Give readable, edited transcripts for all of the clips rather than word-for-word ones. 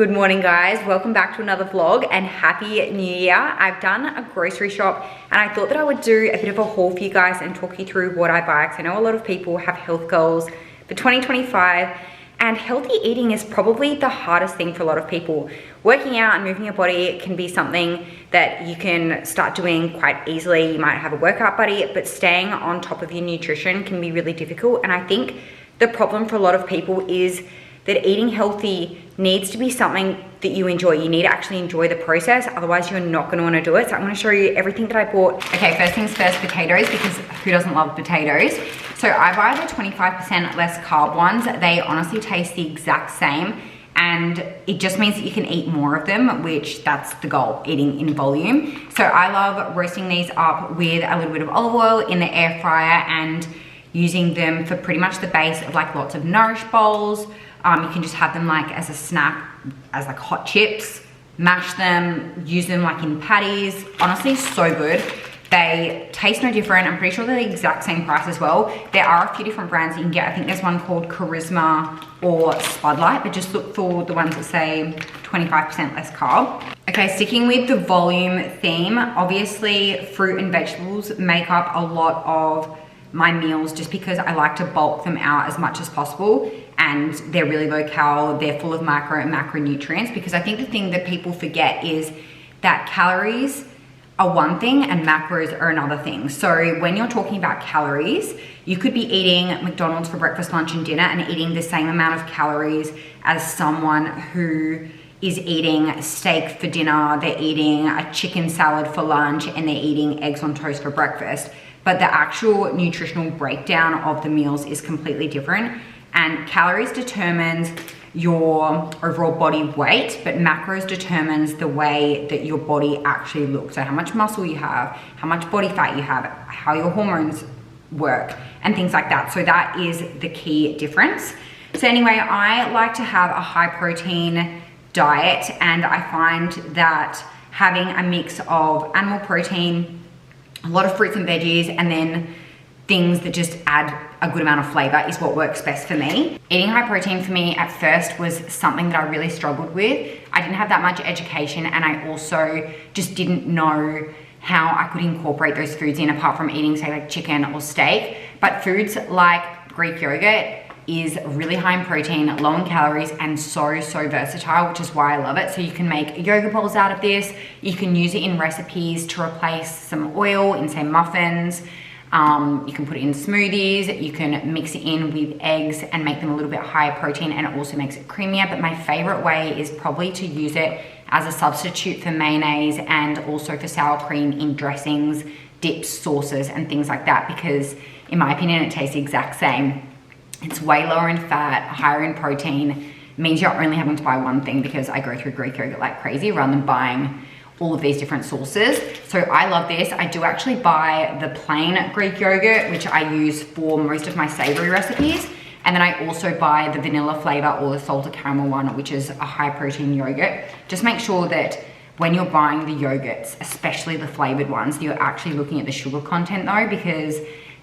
Good morning guys, welcome back to another vlog and happy new year. I've done a grocery shop and I thought that I would do a bit of a haul for you guys and talk you through what I buy, because I know a lot of people have health goals for 2025 and healthy eating is probably the hardest thing for a lot of people. Working out and moving your body can be something that you can start doing quite easily. You might have a workout buddy, but staying on top of your nutrition can be really difficult. And I think the problem for a lot of people is that eating healthy needs to be something that you enjoy. You need to actually enjoy the process, otherwise you're not gonna wanna do it. So I'm gonna show you everything that I bought. Okay, first things first, potatoes, because who doesn't love potatoes? So I buy the 25% less carb ones. They honestly taste the exact same, and it just means that you can eat more of them, which that's the goal, eating in volume. So I love roasting these up with a little bit of olive oil in the air fryer and using them for pretty much the base of like lots of Nourish bowls. You can just have them like as a snack, as like hot chips, mash them, use them like in patties. Honestly, so good. They taste no different. I'm pretty sure they're the exact same price as well. There are a few different brands you can get. I think there's one called Charisma or Spudlight, but just look for the ones that say 25% less carb. Okay, sticking with the volume theme, obviously fruit and vegetables make up a lot of my meals just because I like to bulk them out as much as possible, and they're really low cal, they're full of micro and macronutrients, because I think the thing that people forget is that calories are one thing and macros are another thing. So when you're talking about calories, you could be eating McDonald's for breakfast, lunch and dinner and eating the same amount of calories as someone who is eating steak for dinner, they're eating a chicken salad for lunch, and they're eating eggs on toast for breakfast. But the actual nutritional breakdown of the meals is completely different. And calories determines your overall body weight, but macros determines the way that your body actually looks. So how much muscle you have, how much body fat you have, how your hormones work, and things like that. So that is the key difference. So anyway, I like to have a high protein diet, and I find that having a mix of animal protein, a lot of fruits and veggies, and then things that just add a good amount of flavor is what works best for me. Eating high protein for me at first was something that I really struggled with. I didn't have that much education, and I also just didn't know how I could incorporate those foods in apart from eating, say, like chicken or steak. But foods like Greek yogurt is really high in protein, low in calories, and so versatile, which is why I love it. So you can make yogurt balls out of this. You can use it in recipes to replace some oil in, say, muffins. You can put it in smoothies. You can mix it in with eggs and make them a little bit higher protein, and it also makes it creamier. But my favorite way is probably to use it as a substitute for mayonnaise and also for sour cream in dressings, dips, sauces, and things like that, because in my opinion, it tastes the exact same. It's way lower in fat, higher in protein. It means you're only having to buy one thing, because I go through Greek yogurt like crazy rather than buying all of these different sauces. So I love this. I do actually buy the plain Greek yogurt, which I use for most of my savory recipes. And then I also buy the vanilla flavor or the salted caramel one, which is a high protein yogurt. Just make sure that when you're buying the yogurts, especially the flavored ones, you're actually looking at the sugar content though, because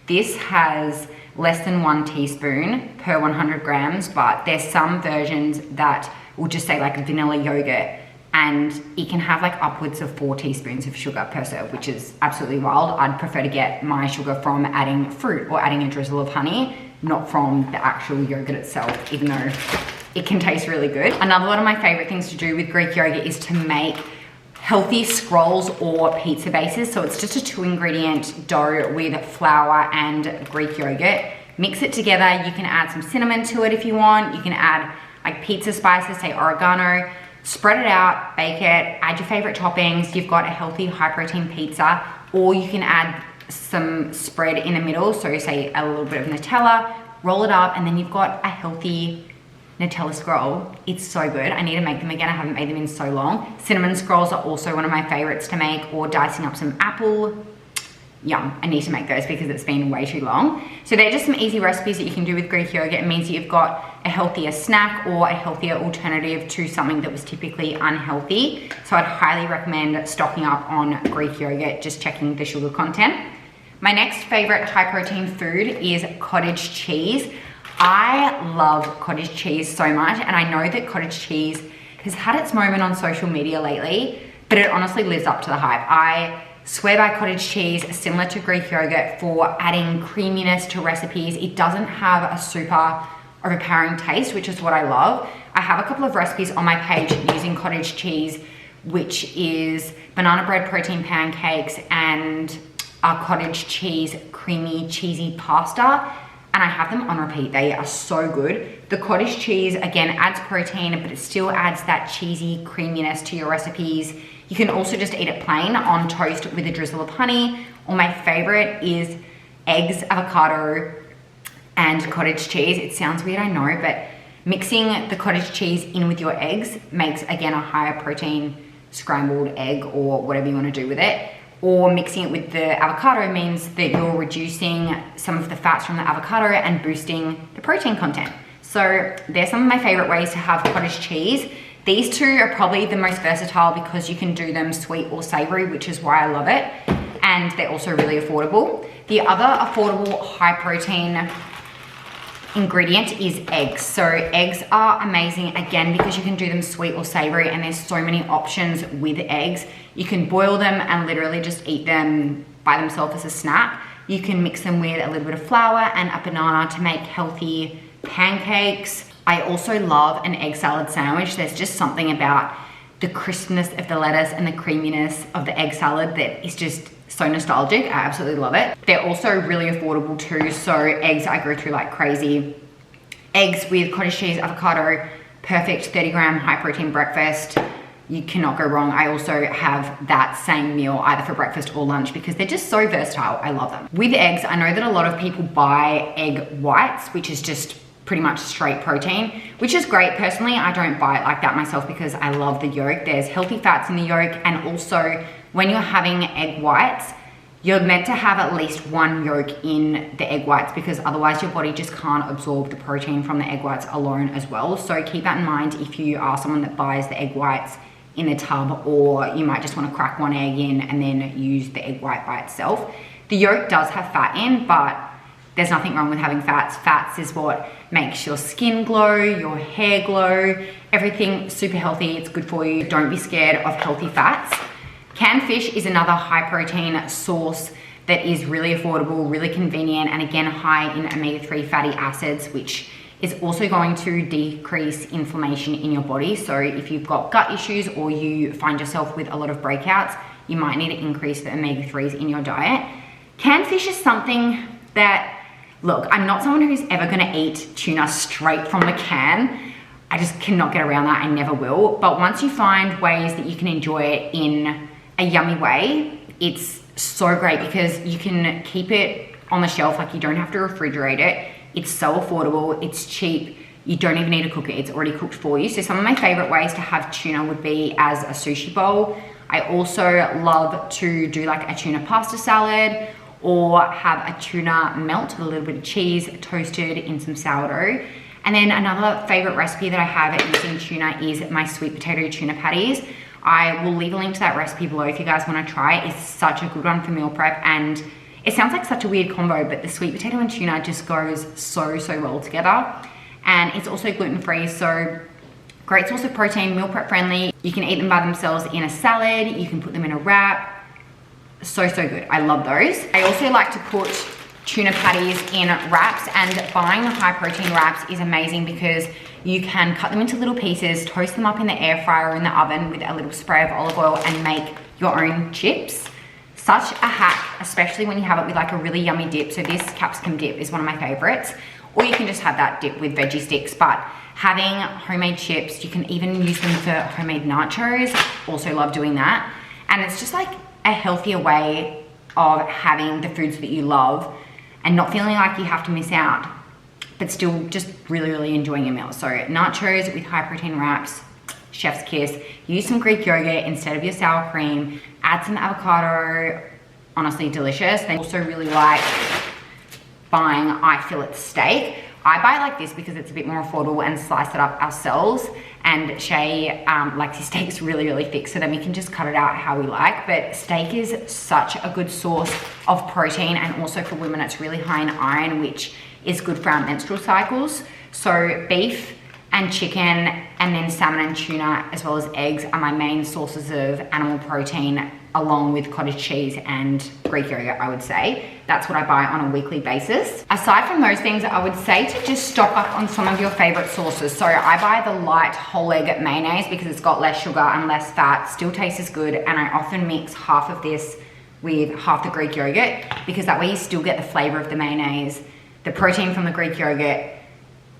this has less than 1 teaspoon per 100 grams, but there's some versions that will just say like vanilla yogurt, and it can have like upwards of 4 teaspoons of sugar per serve, which is absolutely wild. I'd prefer to get my sugar from adding fruit or adding a drizzle of honey, not from the actual yogurt itself, even though it can taste really good. Another one of my favorite things to do with Greek yogurt is to make healthy scrolls or pizza bases. So it's just a 2-ingredient dough with flour and Greek yogurt. Mix it together. You can add some cinnamon to it if you want. You can add like pizza spices, say oregano. Spread it out, bake it, add your favorite toppings. You've got a healthy high protein pizza, or you can add some spread in the middle. So say a little bit of Nutella, roll it up, and then you've got a healthy Nutella scroll. It's so good. I need to make them again. I haven't made them in so long. Cinnamon scrolls are also one of my favorites to make, or dicing up some apple. Yum, I need to make those because it's been way too long. So they're just some easy recipes that you can do with Greek yogurt. It means that you've got a healthier snack or a healthier alternative to something that was typically unhealthy. So I'd highly recommend stocking up on Greek yogurt, just checking the sugar content. My next favorite high protein food is cottage cheese. I love cottage cheese so much, and I know that cottage cheese has had its moment on social media lately, but it honestly lives up to the hype. I swear by cottage cheese, similar to Greek yogurt, for adding creaminess to recipes. It doesn't have a super overpowering taste, which is what I love. I have a couple of recipes on my page using cottage cheese, which is banana bread protein pancakes and a cottage cheese creamy cheesy pasta, and I have them on repeat. They are so good. The cottage cheese again adds protein, but it still adds that cheesy creaminess to your recipes. You can also just eat it plain on toast with a drizzle of honey, or my favorite is eggs, avocado, and cottage cheese. It sounds weird, I know, but mixing the cottage cheese in with your eggs makes, again, a higher protein scrambled egg or whatever you want to do with it. Or mixing it with the avocado means that you're reducing some of the fats from the avocado and boosting the protein content. So there's some of my favorite ways to have cottage cheese. These two are probably the most versatile because you can do them sweet or savory, which is why I love it. And they're also really affordable. The other affordable high protein ingredient is eggs. So eggs are amazing again because you can do them sweet or savory, and there's so many options with eggs. You can boil them and literally just eat them by themselves as a snack. You can mix them with a little bit of flour and a banana to make healthy pancakes. I also love an egg salad sandwich. There's just something about the crispness of the lettuce and the creaminess of the egg salad that is just so nostalgic. I absolutely love it. They're also really affordable too. So eggs I go through like crazy. Eggs with cottage cheese, avocado, perfect 30-gram high protein breakfast. You cannot go wrong. I also have that same meal either for breakfast or lunch because they're just so versatile. I love them. With eggs, I know that a lot of people buy egg whites, which is just pretty much straight protein, which is great. Personally, I don't buy it like that myself because I love the yolk. There's healthy fats in the yolk, and also when you're having egg whites, you're meant to have at least one yolk in the egg whites because otherwise your body just can't absorb the protein from the egg whites alone as well. So keep that in mind if you are someone that buys the egg whites in the tub, or you might just want to crack one egg in and then use the egg white by itself. The yolk does have fat in, but there's nothing wrong with having fats. Fats is what makes your skin glow, your hair glow, everything super healthy. It's good for you. Don't be scared of healthy fats. Canned fish is another high protein source that is really affordable, really convenient, and again, high in omega-3 fatty acids, which is also going to decrease inflammation in your body. So if you've got gut issues or you find yourself with a lot of breakouts, you might need to increase the omega-3s in your diet. Canned fish is something that, look, I'm not someone who's ever gonna eat tuna straight from the can. I just cannot get around that, I never will. But once you find ways that you can enjoy it in a yummy way, it's so great because you can keep it on the shelf, like you don't have to refrigerate it. It's so affordable, it's cheap, you don't even need to cook it, it's already cooked for you. So some of my favorite ways to have tuna would be as a sushi bowl. I also love to do like a tuna pasta salad, or have a tuna melt with a little bit of cheese toasted in some sourdough. And then another favorite recipe that I have using tuna is my sweet potato tuna patties. I will leave a link to that recipe below if you guys want to try it. It's such a good one for meal prep, and it sounds like such a weird combo, but the sweet potato and tuna just goes so well together. And it's also gluten-free, so great source of protein, meal prep friendly. You can eat them by themselves in a salad, you can put them in a wrap. So good, I love those. I also like to put tuna patties in wraps, and buying high protein wraps is amazing because you can cut them into little pieces, toast them up in the air fryer or in the oven with a little spray of olive oil, and make your own chips. Such a hack, especially when you have it with like a really yummy dip. So this capsicum dip is one of my favorites, or you can just have that dip with veggie sticks. But having homemade chips, you can even use them for homemade nachos. Also love doing that. And it's just like a healthier way of having the foods that you love and not feeling like you have to miss out, but still just really enjoying your meal. So nachos with high protein wraps, chef's kiss. Use some Greek yogurt instead of your sour cream. Add some avocado, honestly delicious. They also really like buying fillet steak. I buy it like this because it's a bit more affordable and slice it up ourselves. And Shay likes his steaks really thick, so then we can just cut it out how we like. But steak is such a good source of protein, and also for women it's really high in iron, which is good for our menstrual cycles. So beef and chicken, and then salmon and tuna, as well as eggs, are my main sources of animal protein, along with cottage cheese and Greek yogurt, I would say. That's what I buy on a weekly basis. Aside from those things, I would say to just stock up on some of your favorite sauces. So I buy the light whole egg mayonnaise because it's got less sugar and less fat, still tastes as good, and I often mix half of this with half the Greek yogurt, because that way you still get the flavor of the mayonnaise, the protein from the Greek yogurt,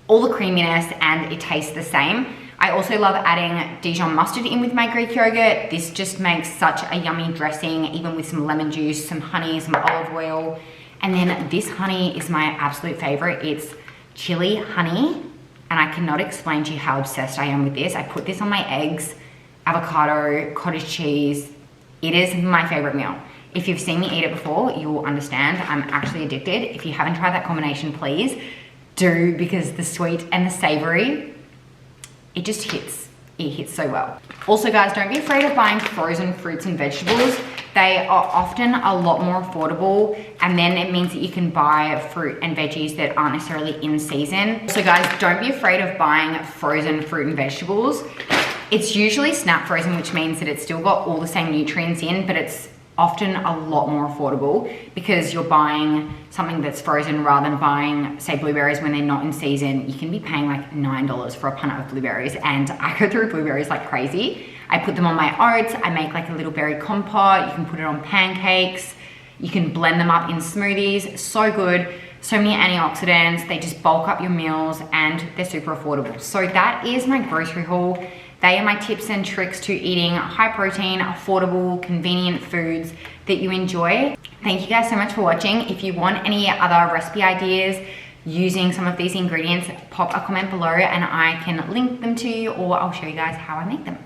all the creaminess, and it tastes the same. I also love adding Dijon mustard in with my Greek yogurt. This just makes such a yummy dressing, even with some lemon juice, some honey, some olive oil. And then this honey is my absolute favorite. It's chili honey, and I cannot explain to you how obsessed I am with this. I put this on my eggs, avocado, cottage cheese. It is my favorite meal. If you've seen me eat it before, you will understand I'm actually addicted. If you haven't tried that combination, please do, because the sweet and the savory, it just hits. It hits so well. Also guys, don't be afraid of buying frozen fruits and vegetables. They are often a lot more affordable, and then it means that you can buy fruit and veggies that aren't necessarily in season. So guys, don't be afraid of buying frozen fruit and vegetables. It's usually snap frozen, which means that it's still got all the same nutrients in, but it's often a lot more affordable because you're buying something that's frozen rather than buying, say, blueberries when they're not in season. You can be paying like $9 for a punnet of blueberries, and I go through blueberries like crazy. I put them on my oats. I make like a little berry compote. You can put it on pancakes. You can blend them up in smoothies. So good. So many antioxidants. They just bulk up your meals, and they're super affordable. So that is my grocery haul. They are my tips and tricks to eating high protein, affordable, convenient foods that you enjoy. Thank you guys so much for watching. If you want any other recipe ideas using some of these ingredients, pop a comment below and I can link them to you, or I'll show you guys how I make them.